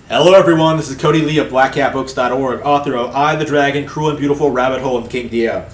Hello, everyone. This is Cody Lee of BlackCatBooks.org, author of I, the Dragon, Cruel and Beautiful Rabbit Hole of King Dio.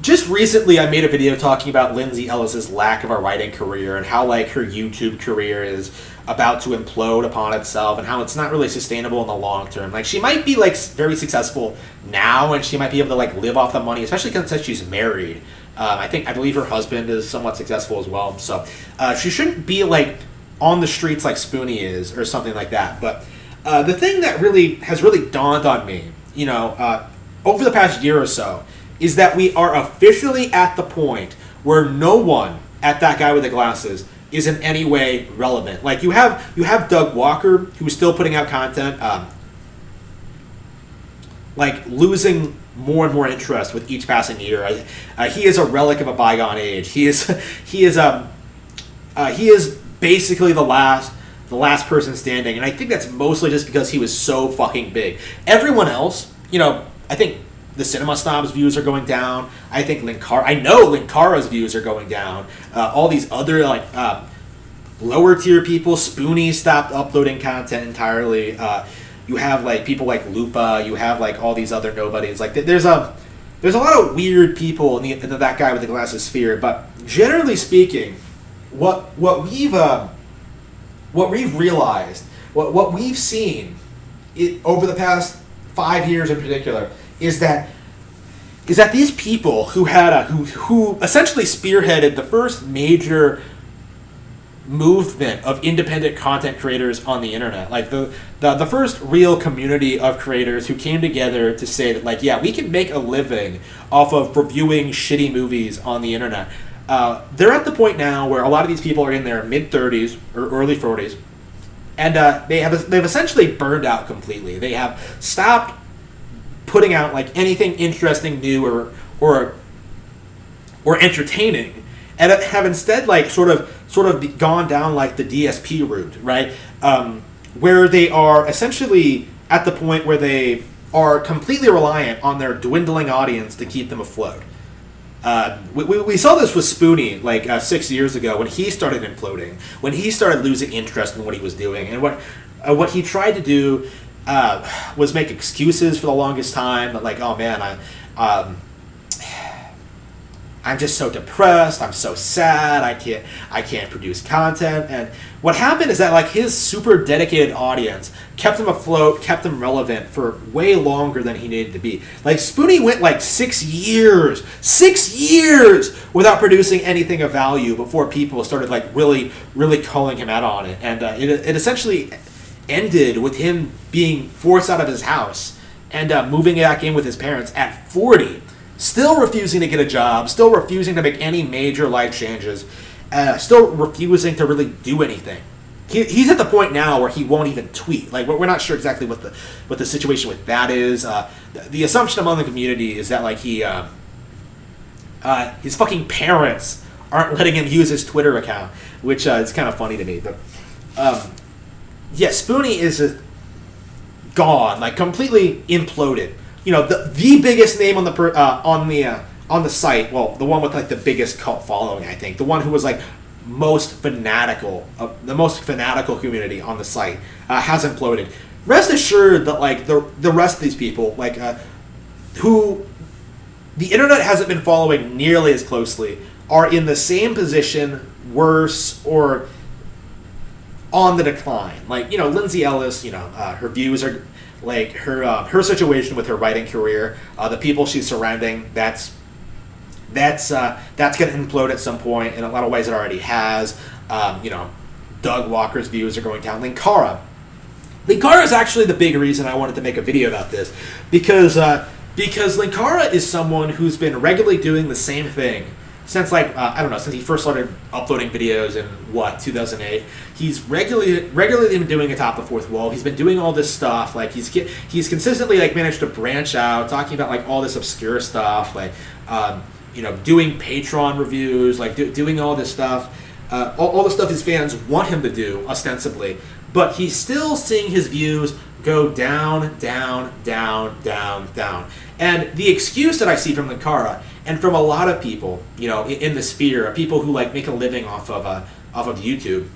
Just recently, I made a video talking about Lindsay Ellis's lack of a writing career and how, like, her YouTube career is about to implode upon itself and how it's not really sustainable in the long term. Like, she might be, like, very successful now and she might be able to, like, live off the money, especially since she's married. I believe her husband is somewhat successful as well. So, she shouldn't be, like, on the streets like Spoonie is or something like that. But the thing that has really dawned on me, over the past year or so, is that we are officially at the point where no one at That Guy with the Glasses is in any way relevant. Like, you have Doug Walker, who's still putting out content, losing more and more interest with each passing year. He is a relic of a bygone age. He is basically the last person standing, and I think that's mostly just because he was so fucking big. Everyone else, I think the Cinema Snob's views are going down. I think Linkara's views are going down. All these other lower tier people, Spoonie stopped uploading content entirely. You have people like Lupa. You have all these other nobodies. There's a lot of weird people in the That Guy with the Glasses sphere, but generally speaking, what we've realized, what we've seen over the past 5 years in particular, is that these people who essentially spearheaded the first major movement of independent content creators on the internet, the first real community of creators who came together to say that we can make a living off of reviewing shitty movies on the internet. They're at the point now where a lot of these people are in their mid-30s or early 40s, and they've essentially burned out completely. They have stopped putting out anything interesting, new or entertaining, and have instead sort of gone down the DSP route, right? Where they are essentially at the point where they are completely reliant on their dwindling audience to keep them afloat. We saw this with Spoonie 6 years ago when he started imploding, when he started losing interest in what he was doing, and what he tried to do was make excuses for the longest time, oh man, I'm just so depressed, I'm so sad, I can't produce content. And what happened is that his super dedicated audience kept him afloat, kept him relevant for way longer than he needed to be. Spoonie went 6 years without producing anything of value before people started really calling him out on it. And it essentially ended with him being forced out of his house and moving back in with his parents at 40. Still refusing to get a job, still refusing to make any major life changes, still refusing to really do anything. He's at the point now where he won't even tweet. We're not sure exactly what the situation with that is. The assumption among the community is that his fucking parents aren't letting him use his Twitter account, which is kind of funny to me. But Spoonie is gone, completely imploded. The biggest name on the site, well, the one with the biggest cult following, I think, the one who was the most fanatical community on the site, has imploded. Rest assured that the rest of these people, who the internet hasn't been following nearly as closely, are in the same position, worse, or on the decline. Lindsay Ellis, her views are her situation with her writing career, the people she's surrounding, that's going to implode at some point. In a lot of ways, it already has. Doug Walker's views are going down. Linkara is actually the big reason I wanted to make a video about this, because Linkara is someone who's been regularly doing the same thing since since he first started uploading videos in 2008. He's regularly been doing Atop the Fourth Wall. He's been doing all this stuff. He's consistently managed to branch out, talking about all this obscure stuff, doing Patreon reviews, doing all this stuff, all the stuff his fans want him to do ostensibly. But he's still seeing his views go down, down, down, down, down. And the excuse that I see from Linkara and from a lot of people, in the sphere of people who make a living off of YouTube,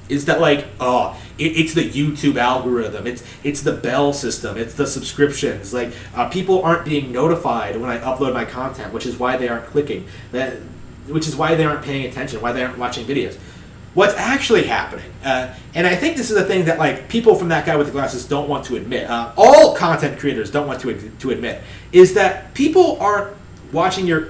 is that like, oh, it's the YouTube algorithm, it's the bell system, it's the subscriptions. Like people aren't being notified when I upload my content, which is why they aren't clicking. Which is why they aren't paying attention, why they aren't watching videos. What's actually happening, and I think this is a thing that like people from that guy with the glasses don't want to admit. All content creators don't want to admit is that people aren't watching your.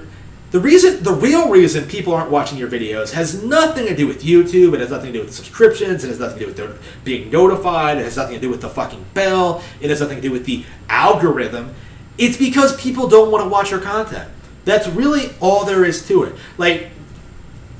The real reason people aren't watching your videos has nothing to do with YouTube. It has nothing to do with subscriptions. It has nothing to do with being notified. It has nothing to do with the fucking bell. It has nothing to do with the algorithm. It's because people don't want to watch your content. That's really all there is to it. Like,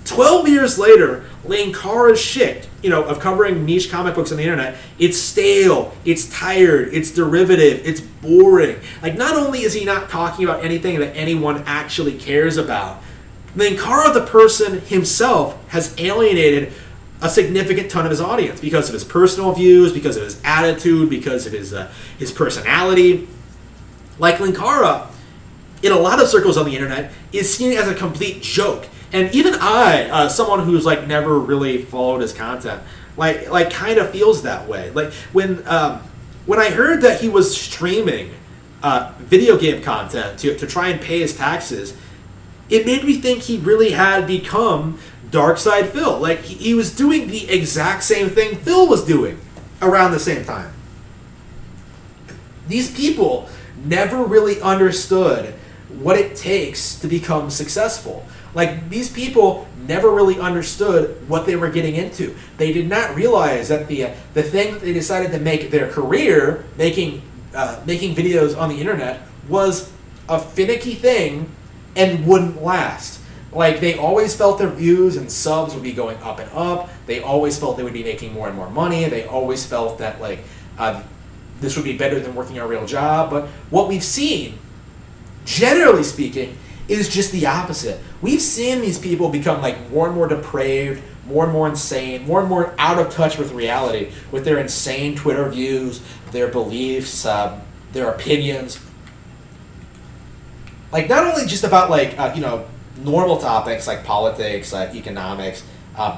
12 years later, Linkara's shit, of covering niche comic books on the internet, it's stale, it's tired, it's derivative, it's boring. Like, not only is he not talking about anything that anyone actually cares about, Linkara, the person himself, has alienated a significant ton of his audience because of his personal views, because of his attitude, because of his personality. Like, Linkara, in a lot of circles on the internet, is seen as a complete joke. And even I, someone who's like never really followed his content, like kind of feels that way. Like when I heard that he was streaming video game content to try and pay his taxes, it made me think he really had become Darkside Phil. Like he was doing the exact same thing Phil was doing around the same time. These people never really understood what it takes to become successful. Like, these people never really understood what they were getting into. They did not realize that the thing that they decided to make their career, making videos on the internet, was a finicky thing and wouldn't last. Like, they always felt their views and subs would be going up and up. They always felt they would be making more and more money. They always felt that, like, this would be better than working a real job. But what we've seen, generally speaking, is just the opposite. We've seen these people become like more and more depraved, more and more insane, more and more out of touch with reality, with their insane Twitter views, their beliefs, their opinions. Like, not only just about like normal topics like politics, economics,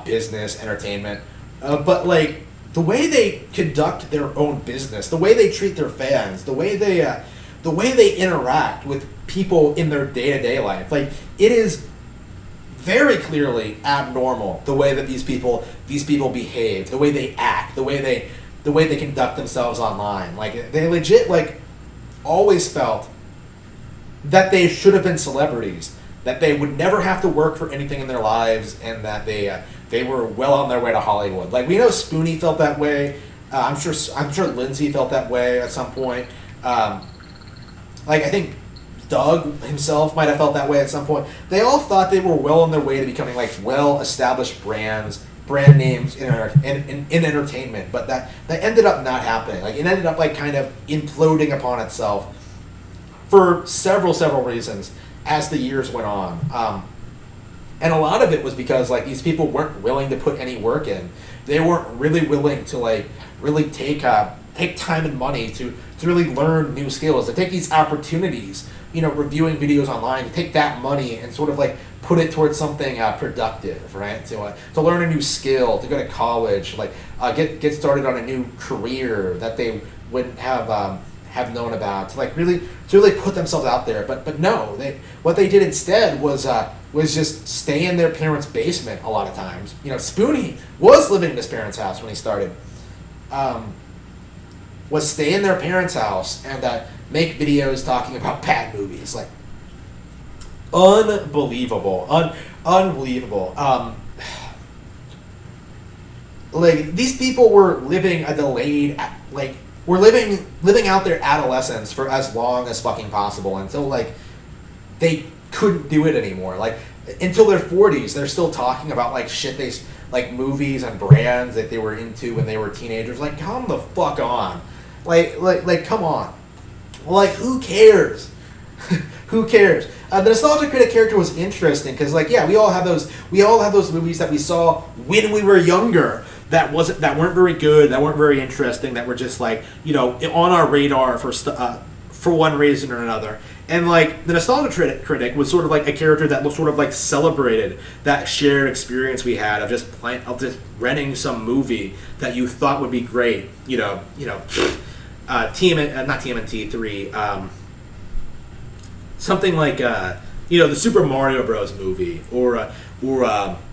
business, entertainment, but like the way they conduct their own business, the way they treat their fans, the way they interact with people in their day-to-day life. Like, it is very clearly abnormal the way that these people behave, the way they act, the way they conduct themselves online. Like, they legit like always felt that they should have been celebrities, that they would never have to work for anything in their lives, and that they were well on their way to Hollywood. Like, we know Spoonie felt that way. I'm sure Lindsay felt that way at some point. Like, I think Doug himself might have felt that way at some point. They all thought they were well on their way to becoming like well-established brand names in entertainment, but that ended up not happening. Like, it ended up like kind of imploding upon itself for several reasons as the years went on. And a lot of it was because like these people weren't willing to put any work in. They weren't really willing to like really take time and money to really learn new skills, to take these opportunities, reviewing videos online, to take that money and sort of like put it towards something productive, right? To learn a new skill, to go to college, like get started on a new career that they wouldn't have known about, to really put themselves out there. But no, what they did instead was just stay in their parents' basement a lot of times. Spoonie was living in his parents' house when he started. Was stay in their parents' house and make videos talking about bad movies. Like, unbelievable. Unbelievable. Like, these people were living a delayed, like, were living out their adolescence for as long as fucking possible until, like, they couldn't do it anymore. Like, until their 40s, they're still talking about, like, shit like, movies and brands that they were into when they were teenagers. Like, come the fuck on. Like, come on. Like, who cares? Who cares? The Nostalgia Critic character was interesting because, like, yeah, we all have those movies that we saw when we were younger that weren't very good, that weren't very interesting, that were just like, on our radar for one reason or another. And like the nostalgia critic was sort of like a character that was sort of like celebrated that shared experience we had of just renting some movie that you thought would be great. Not TMNT 3, something like the Super Mario Bros. Movie or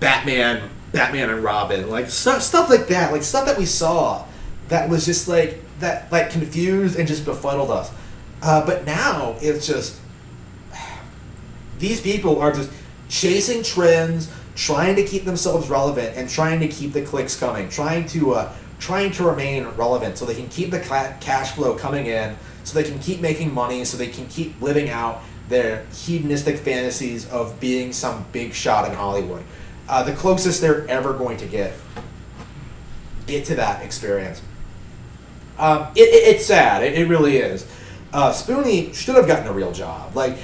Batman and Robin, like stuff like that, like stuff that we saw that was just like that, like confused and just befuddled us. But now it's just these people are just chasing trends, trying to keep themselves relevant, and trying to keep the clicks coming, trying to remain relevant, so they can keep the cash flow coming in, so they can keep making money, so they can keep living out their hedonistic fantasies of being some big shot in Hollywood. The closest they're ever going to get to that experience. It's sad. It really is. Spoonie should have gotten a real job. Like,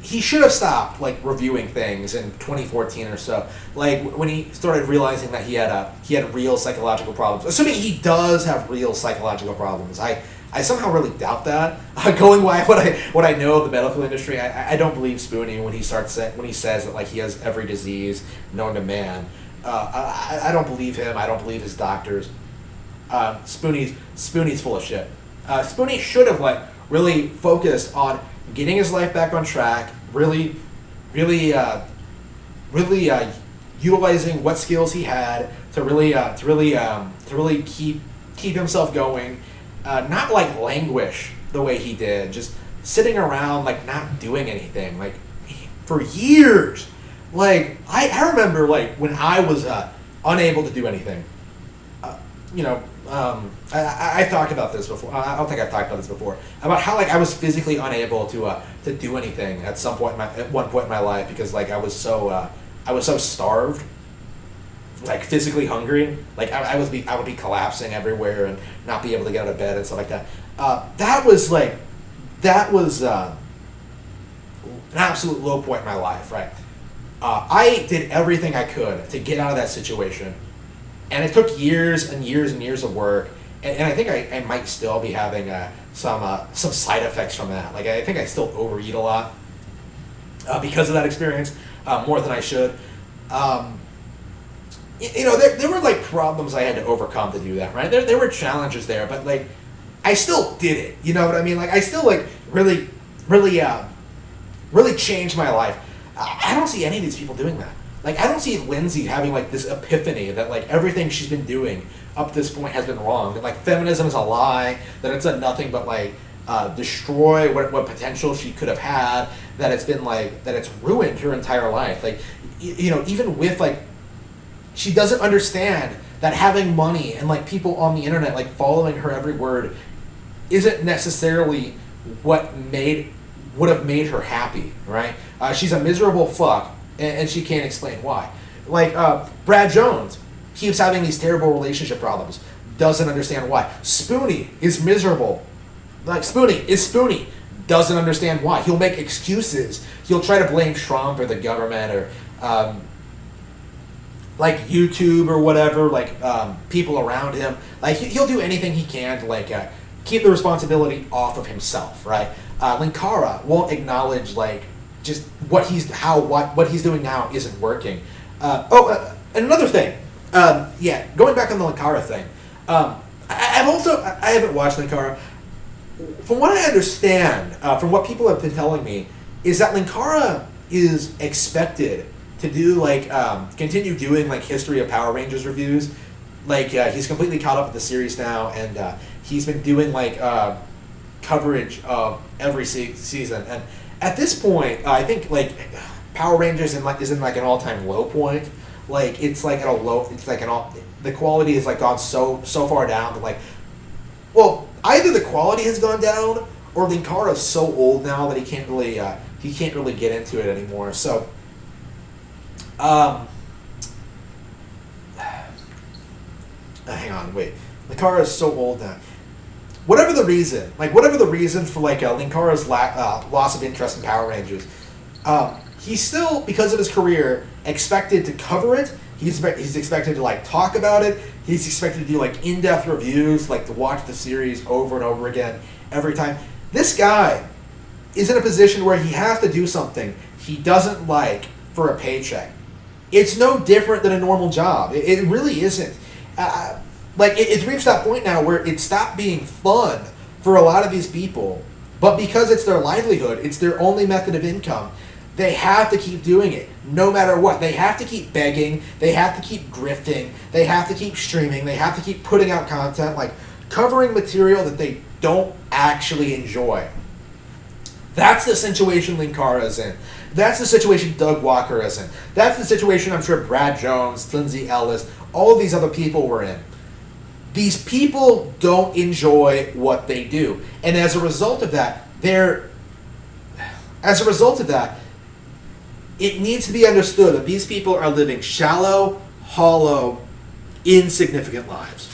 he should have stopped, like, reviewing things in 2014 or so. Like, when he started realizing that he had real psychological problems. Assuming he does have real psychological problems. I somehow really doubt that. Going by what I know of the medical industry, I don't believe Spoonie when he says that, like, he has every disease known to man. I don't believe him. I don't believe his doctors. Spoonie's full of shit. Spoonie should have really focused on getting his life back on track, really utilizing what skills he had to really keep himself going, not like languish the way he did, just sitting around like not doing anything like for years. Like I remember like when I was unable to do anything. I talked about this before. I don't think I've talked about this before about how like I was physically unable to do anything at one point in my life because like I was so starved, like physically hungry. Like I would be collapsing everywhere and not be able to get out of bed and stuff like that. That was an absolute low point in my life, right? I did everything I could to get out of that situation. And it took years and years and years of work, and I think I might still be having some side effects from that. Like I think I still overeat a lot because of that experience, more than I should. There were like problems I had to overcome to do that. Right? There were challenges there, but like I still did it. You know what I mean? Like I still like really changed my life. I don't see any of these people doing that. Like, I don't see Lindsay having, like, this epiphany that, like, everything she's been doing up to this point has been wrong. That, like, feminism is a lie. That it's done nothing but, like, destroy what potential she could have had. That it's been, like, that it's ruined her entire life. Like, even with, like, she doesn't understand that having money and, like, people on the internet, like, following her every word isn't necessarily what would have made her happy, right? She's a miserable fuck. And she can't explain why. Like, Brad Jones keeps having these terrible relationship problems. Doesn't understand why. Spoonie is miserable. Like, Spoonie is Spoonie. Doesn't understand why. He'll make excuses. He'll try to blame Trump or the government or, like, YouTube or whatever, like, people around him. Like, he'll do anything he can to, like, keep the responsibility off of himself, right? Linkara won't acknowledge, like, just what he's doing now isn't working. And another thing, going back on the Linkara thing, I haven't watched Linkara. From what I understand, from what people have been telling me, is that Linkara is expected to do like continue doing like History of Power Rangers reviews. Like he's completely caught up with the series now, and he's been doing like coverage of every season. And at this point, I think like Power Rangers is in like an all-time low point. Like it's like at a low. It's like the quality has like gone so far down that like, well, either the quality has gone down or Linkara is so old now that he can't really get into it anymore. So, hang on, wait. Linkara is so old now. Whatever the reason for like Linkara's loss of interest in Power Rangers, he's still, because of his career, expected to cover it. He's expected to like talk about it. He's expected to do like in-depth reviews, like to watch the series over and over again every time. This guy is in a position where he has to do something he doesn't like for a paycheck. It's no different than a normal job. It really isn't. It's reached that point now where it stopped being fun for a lot of these people, but because it's their livelihood, it's their only method of income, they have to keep doing it no matter what. They have to keep begging, they have to keep grifting, they have to keep streaming, they have to keep putting out content, like covering material that they don't actually enjoy. That's the situation Linkara is in. That's the situation Doug Walker is in. That's the situation I'm sure Brad Jones, Lindsay Ellis, all of these other people were in. These people don't enjoy what they do. And as a result of that, it needs to be understood that these people are living shallow, hollow, insignificant lives.